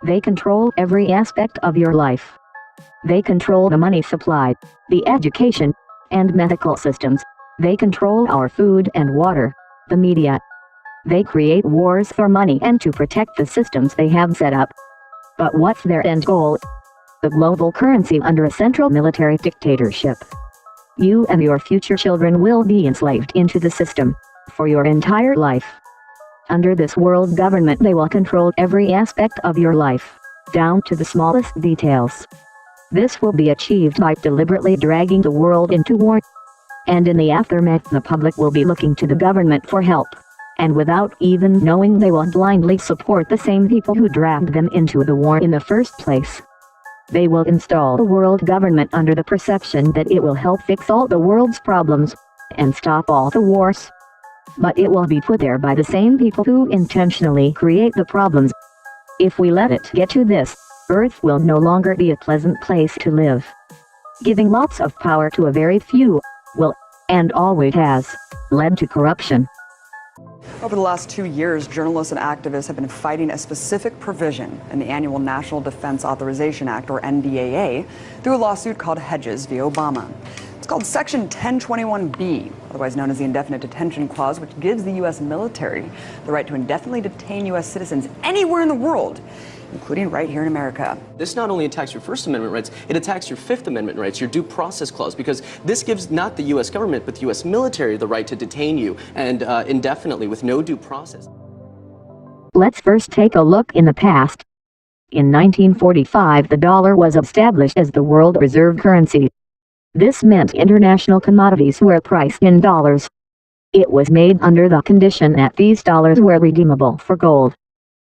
They control every aspect of your life. They control the money supply, the education, and medical systems. They control our food and water, the media. They create wars for money and to protect the systems they have set up. But what's their end goal? The global currency under a central military dictatorship. You and your future children will be enslaved into the system for your entire life. Under this world government, they will control every aspect of your life, down to the smallest details. This will be achieved by deliberately dragging the world into war. And in the aftermath, the public will be looking to the government for help. And without even knowing, they will blindly support the same people who dragged them into the war in the first place. They will install the world government under the perception that it will help fix all the world's problems and stop all the wars. But it will be put there by the same people who intentionally create the problems. If we let it get to this, Earth will no longer be a pleasant place to live. Giving lots of power to a very few will, and always has, led to corruption. Over the last 2 years, journalists and activists have been fighting a specific provision in the annual National Defense Authorization Act, or NDAA, through a lawsuit called Hedges v. Obama. It's called Section 1021B, otherwise known as the Indefinite Detention Clause, which gives the U.S. military the right to indefinitely detain U.S. citizens anywhere in the world, including right here in America. This not only attacks your First Amendment rights, it attacks your Fifth Amendment rights, your due process clause, because this gives not the U.S. government, but the U.S. military the right to detain you and indefinitely with no due process. Let's first take a look in the past. In 1945, the dollar was established as the world reserve currency. This meant international commodities were priced in dollars. It was made under the condition that these dollars were redeemable for gold.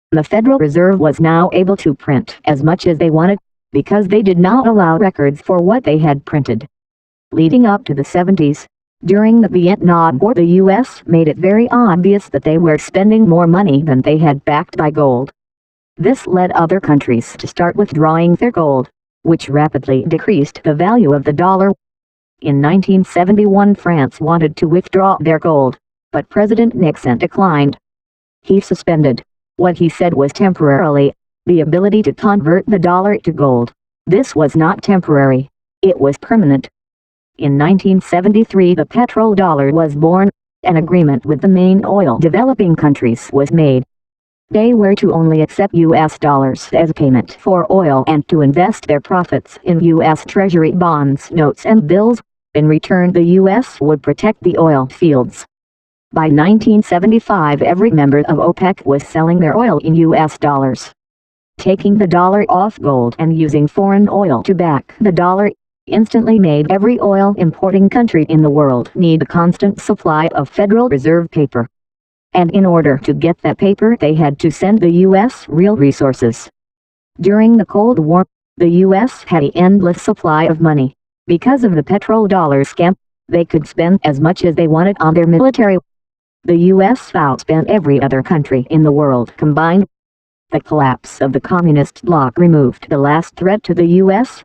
The Federal Reserve was now able to print as much as they wanted, because they did not allow records for what they had printed. Leading up to the 70s, during the Vietnam War, the U.S. made it very obvious that they were spending more money than they had backed by gold. This led other countries to start withdrawing their gold, which rapidly decreased the value of the dollar. In 1971, France wanted to withdraw their gold, but President Nixon declined. He suspended, what he said was temporarily, the ability to convert the dollar to gold. This was not temporary, it was permanent. In 1973, the petrodollar was born. An agreement with the main oil developing countries was made. They were to only accept U.S. dollars as payment for oil and to invest their profits in U.S. Treasury bonds, notes and bills. In return, the U.S. would protect the oil fields. By 1975, every member of OPEC was selling their oil in U.S. dollars. Taking the dollar off gold and using foreign oil to back the dollar instantly made every oil importing country in the world need a constant supply of Federal Reserve paper. And in order to get that paper, they had to send the U.S. real resources. During the Cold War, the U.S. had an endless supply of money. Because of the petrodollar scam, they could spend as much as they wanted on their military. The U.S. outspent every other country in the world combined. The collapse of the communist bloc removed the last threat to the U.S.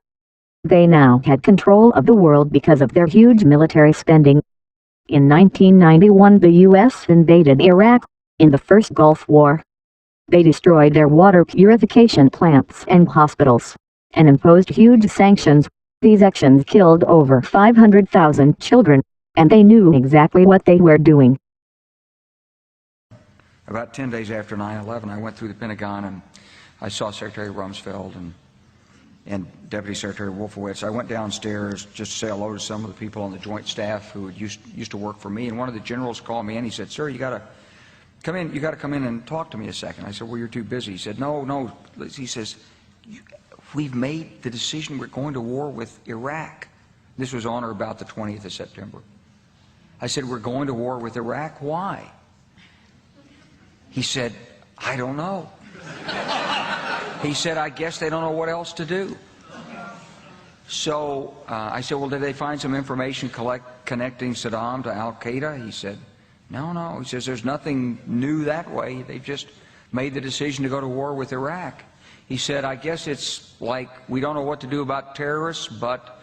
They now had control of the world because of their huge military spending. In 1991, the U.S. invaded Iraq in the first Gulf War. They destroyed their water purification plants and hospitals, and imposed huge sanctions. These actions killed over 500,000 children, and they knew exactly what they were doing. About 10 days after 9/11, I went through the Pentagon and I saw Secretary Rumsfeld and Deputy Secretary Wolfowitz. I went downstairs just to say hello to some of the people on the Joint Staff who used to work for me, and one of the generals called me and he said, "Sir, you got to come in. You got to come in and talk to me a second." I said, "Well, you're too busy." He said, "No." He says, "We've made the decision. We're going to war with Iraq." This was on or about the 20th of September. I said, "We're going to war with Iraq. Why?" He said, "I don't know." He said, "I guess they don't know what else to do." So I said, "Well, did they find some information connecting Saddam to Al-Qaeda?" He said, No. He says, "There's nothing new that way. They've just made the decision to go to war with Iraq." He said, "I guess it's like we don't know what to do about terrorists, but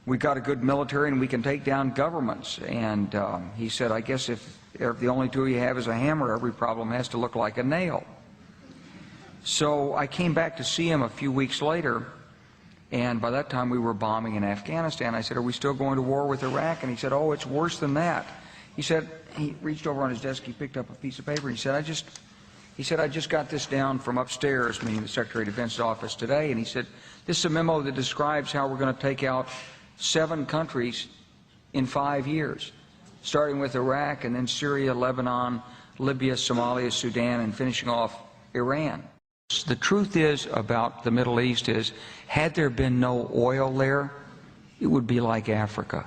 we've got a good military and we can take down governments." And he said, "I guess if the only tool you have is a hammer, every problem has to look like a nail." So I came back to see him a few weeks later, and by that time we were bombing in Afghanistan. I said, "Are we still going to war with Iraq?" And he said, "Oh, it's worse than that." He said, he reached over on his desk, he picked up a piece of paper, he said, I just got this down from upstairs," meaning the Secretary of Defense's office today, and he said, "This is a memo that describes how we're going to take out 7 countries in 5 years, starting with Iraq and then Syria, Lebanon, Libya, Somalia, Sudan, and finishing off Iran." The truth is about the Middle East is, had there been no oil there, it would be like Africa.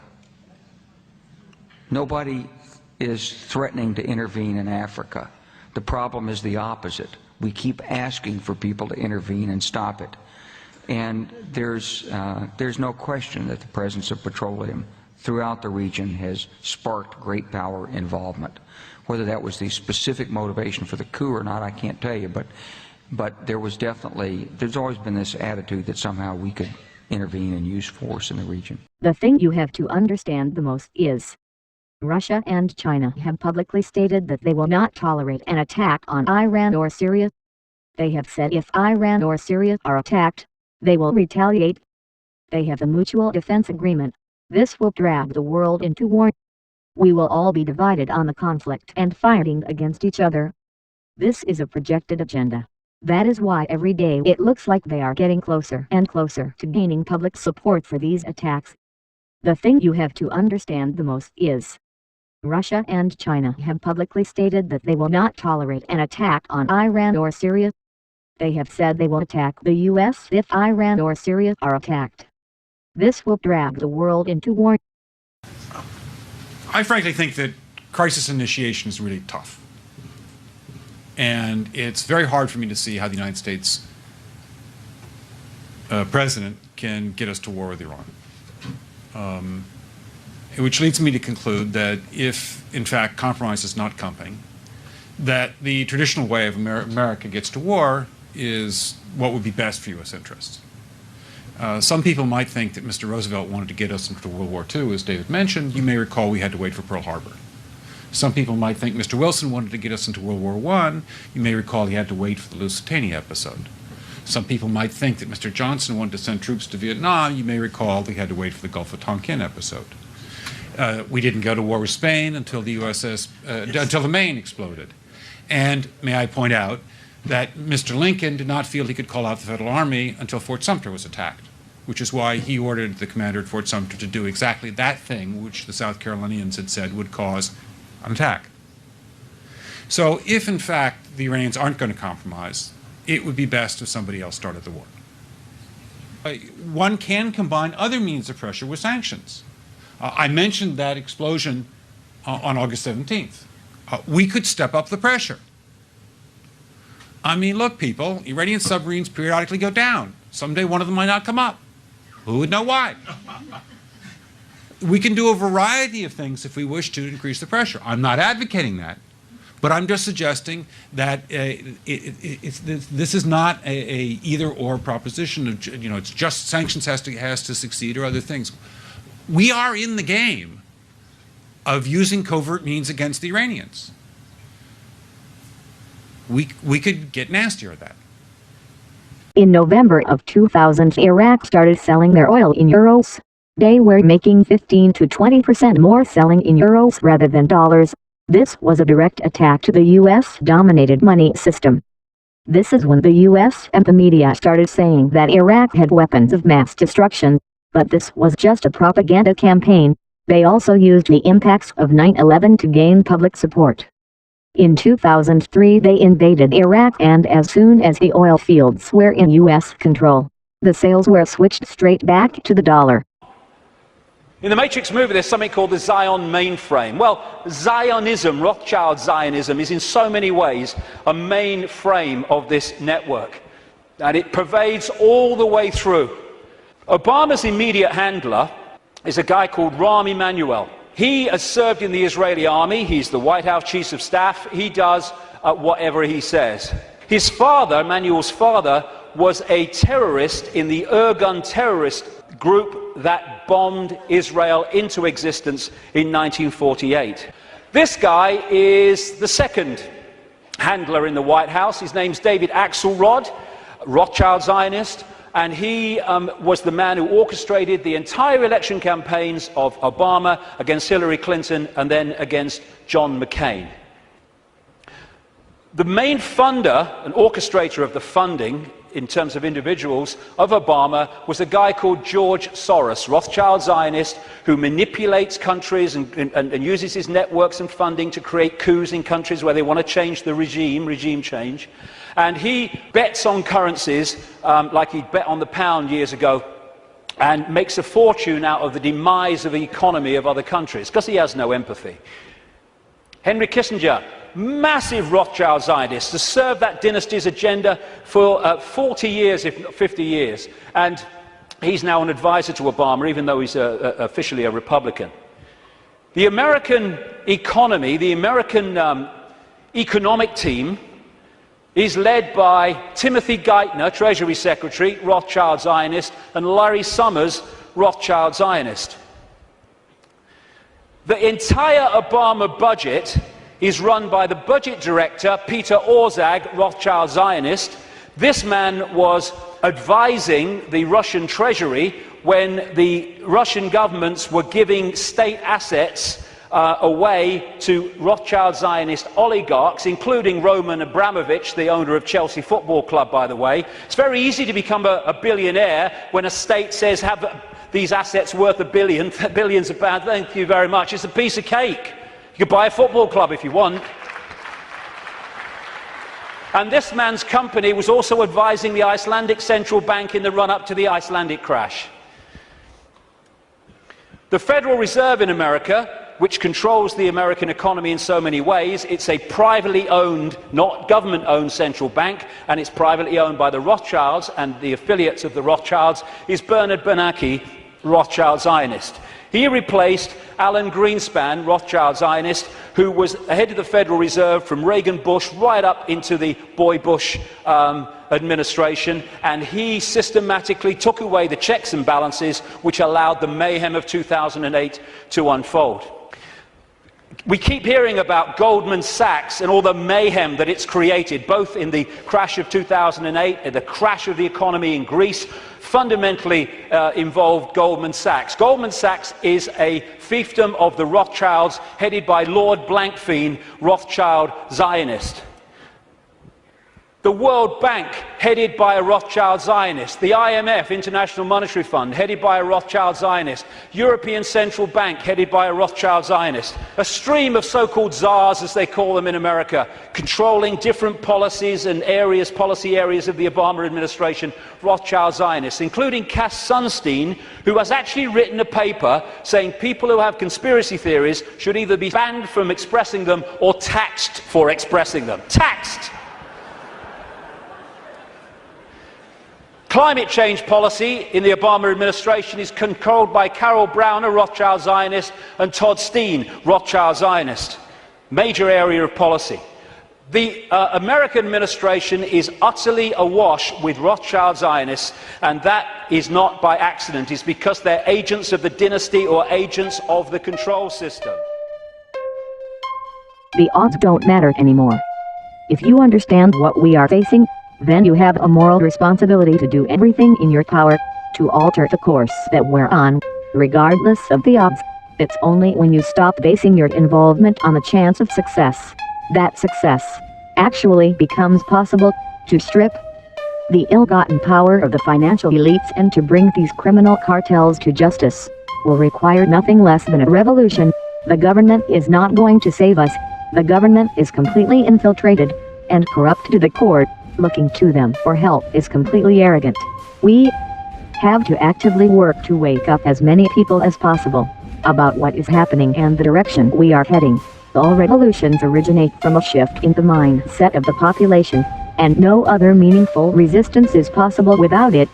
Nobody is threatening to intervene in Africa. The problem is the opposite. We keep asking for people to intervene and stop it. And there's no question that the presence of petroleum throughout the region has sparked great power involvement. Whether that was the specific motivation for the coup or not, I can't tell you, but there was definitely, there's always been this attitude that somehow we could intervene and use force in the region. The thing you have to understand the most is, Russia and China have publicly stated that they will not tolerate an attack on Iran or Syria. They have said if Iran or Syria are attacked, they will retaliate. They have a mutual defense agreement. This will drag the world into war. We will all be divided on the conflict and fighting against each other. This is a projected agenda. That is why every day it looks like they are getting closer and closer to gaining public support for these attacks. The thing you have to understand the most is, Russia and China have publicly stated that they will not tolerate an attack on Iran or Syria. They have said they will attack the U.S. if Iran or Syria are attacked. This will drag the world into war. I frankly think that crisis initiation is really tough. And it's very hard for me to see how the United States president can get us to war with Iran. Which leads me to conclude that if, in fact, compromise is not coming, that the traditional way of America gets to war is what would be best for U.S. interests. Some people might think that Mr. Roosevelt wanted to get us into World War II, as David mentioned. You may recall we had to wait for Pearl Harbor. Some people might think Mr. Wilson wanted to get us into World War I. You may recall he had to wait for the Lusitania episode. Some people might think that Mr. Johnson wanted to send troops to Vietnam. You may recall he had to wait for the Gulf of Tonkin episode. We didn't go to war with Spain until the until the Maine exploded. And may I point out that Mr. Lincoln did not feel he could call out the Federal Army until Fort Sumter was attacked, which is why he ordered the commander at Fort Sumter to do exactly that thing which the South Carolinians had said would cause an attack. So if, in fact, the Iranians aren't going to compromise, it would be best if somebody else started the war. One can combine other means of pressure with sanctions. I mentioned that explosion on August 17th. We could step up the pressure. I mean, look, people, Iranian submarines periodically go down. Someday one of them might not come up. Who would know why? We can do a variety of things if we wish to increase the pressure. I'm not advocating that, but I'm just suggesting that this is not a either-or proposition. It's just sanctions has to succeed or other things. We are in the game of using covert means against the Iranians. We could get nastier at that. In November of 2000, Iraq started selling their oil in euros. They were making 15 to 20% more selling in euros rather than dollars. This was a direct attack to the U.S.-dominated money system. This is when the U.S. and the media started saying that Iraq had weapons of mass destruction, but this was just a propaganda campaign. They also used the impacts of 9/11 to gain public support. In 2003 they invaded Iraq, and as soon as the oil fields were in U.S. control, the sales were switched straight back to the dollar. In the Matrix movie, there's something called the Zion mainframe. Well, Zionism, Rothschild Zionism, is in so many ways a mainframe of this network, and it pervades all the way through. Obama's immediate handler is a guy called Rahm Emanuel. He has served in the Israeli army. He's the White House Chief of Staff. He does whatever he says. His father, Emanuel's father, was a terrorist in the Irgun terrorist group that bombed Israel into existence in 1948. This guy is the second handler in the White House. His name's David Axelrod, Rothschild Zionist, and he was the man who orchestrated the entire election campaigns of Obama against Hillary Clinton and then against John McCain. The main funder and orchestrator of the funding in terms of individuals of Obama was a guy called George Soros, Rothschild Zionist, who manipulates countries and uses his networks and funding to create coups in countries where they want to change the regime change. And he bets on currencies like he bet on the pound years ago and makes a fortune out of the demise of the economy of other countries because he has no empathy. Henry Kissinger, massive Rothschild Zionist, has served that dynasty's agenda for 40 years, if not 50 years. And he's now an advisor to Obama, even though he's officially a Republican. The American economy, the American economic team, is led by Timothy Geithner, Treasury Secretary, Rothschild Zionist, and Larry Summers, Rothschild Zionist. The entire Obama budget is run by the budget director, Peter Orszag, Rothschild Zionist. This man was advising the Russian treasury when the Russian governments were giving state assets away to Rothschild Zionist oligarchs, including Roman Abramovich, the owner of Chelsea Football Club, by the way. It's very easy to become a billionaire when a state says, have these assets worth $1 billion, billions of pounds, thank you very much. It's a piece of cake. You could buy a football club if you want. And this man's company was also advising the Icelandic Central Bank in the run-up to the Icelandic crash. The Federal Reserve in America, which controls the American economy in so many ways, it's a privately owned, not government-owned central bank, and it's privately owned by the Rothschilds and the affiliates of the Rothschilds, is Bernard Bernanke, Rothschild Zionist. He replaced Alan Greenspan, Rothschild Zionist, who was head of the Federal Reserve from Reagan Bush right up into the Boy Bush administration, and he systematically took away the checks and balances which allowed the mayhem of 2008 to unfold. We keep hearing about Goldman Sachs and all the mayhem that it's created, both in the crash of 2008 and the crash of the economy in Greece, fundamentally involved Goldman Sachs. Goldman Sachs is a fiefdom of the Rothschilds, headed by Lord Blankfein, Rothschild Zionist. The World Bank, headed by a Rothschild Zionist. The IMF, International Monetary Fund, headed by a Rothschild Zionist. European Central Bank, headed by a Rothschild Zionist. A stream of so-called czars, as they call them in America, controlling different policies and areas, policy areas of the Obama administration, Rothschild Zionists, including Cass Sunstein, who has actually written a paper saying people who have conspiracy theories should either be banned from expressing them or taxed for expressing them. Taxed! Climate change policy in the Obama administration is controlled by Carol Browner, Rothschild Zionist, and Todd Steen, Rothschild Zionist. Major area of policy. The American administration is utterly awash with Rothschild Zionists, and that is not by accident. It's because they're agents of the dynasty or agents of the control system. The odds don't matter anymore. If you understand what we are facing, then you have a moral responsibility to do everything in your power to alter the course that we're on, regardless of the odds. It's only when you stop basing your involvement on the chance of success that success actually becomes possible. To strip the ill-gotten power of the financial elites and to bring these criminal cartels to justice will require nothing less than a revolution. The government is not going to save us. The government is completely infiltrated and corrupt to the core. Looking to them for help is completely arrogant. We have to actively work to wake up as many people as possible about what is happening and the direction we are heading. All revolutions originate from a shift in the mindset of the population, and no other meaningful resistance is possible without it.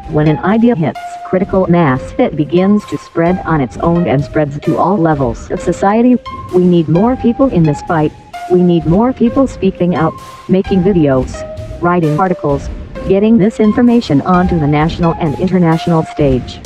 When an idea hits critical mass, it begins to spread on its own and spreads to all levels of society. We need more people in this fight. We need more people speaking out, making videos, writing articles, getting this information onto the national and international stage.